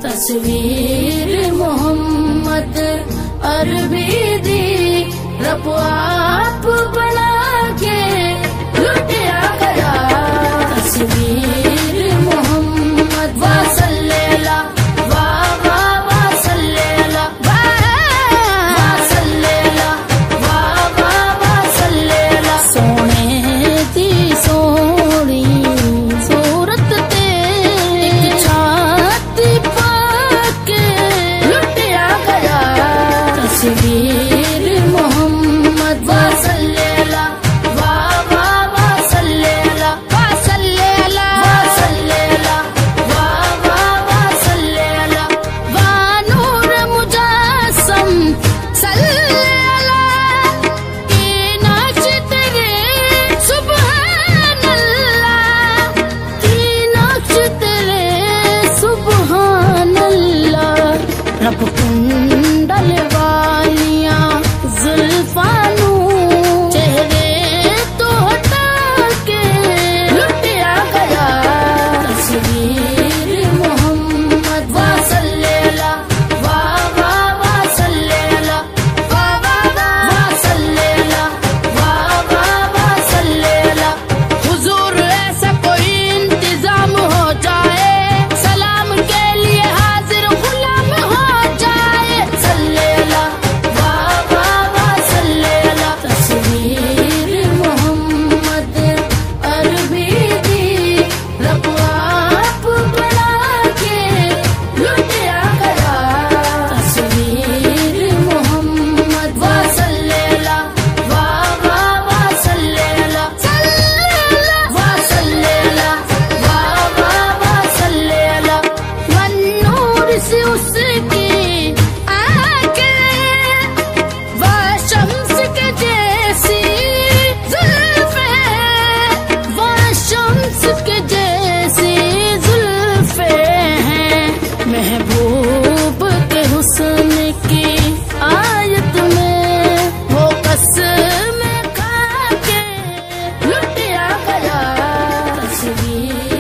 तस्वीर मोहम्मद अरबी दी रब आप बना के लुटिया गया। तस्वीर मोहम्मद वसल्लेला वाह वाह वसल्लेला वसल्लेला वाह वाह वसल्लेला। सोने दी सोनी सूरत ते एक छाती पाके लुटिया गया। तस्वीर मोहम्मद वसल्लेला वाह वाह वसल्लेला वसल्लेला वसल्लेला वाह वाह वसल्लेला। वानूर मुजस्सम सल्लेला की नाच तेरे सुभान अल्लाह की नाच तेरे सुभान अल्लाह। रब कुंडल वालियां जुल्फानू चेहरे तो हटा के लुटिया गया। तस्वीर मोहम्मद वसल्लेला वाह वाह वसल्लेला वाह वाह वसल्लेला वाह वाह वसल्लेला। हुजूर ऐसा कोई इंतजाम हो जाए, सलाम के लिए हाजिर गुलाम हो जाए। सल्लेला वाह वाह वसल्लेला। तस्वीर मोहम्मद अरबी दी रब आप बना के लुटिया गया। तस्वीर मोहम्मद वसल्लेला वाह वाह वसल्लेला वसल्लेला वाह वाह वसल्लेला। वन्नूर से उसकी आंखें वशम्स के जैसी जुल्फें वशम्स के जैसी जुल्फें हैं। महबूब के हुस्न की आयत में वो कसम खा के लुटिया गया। तस्वीर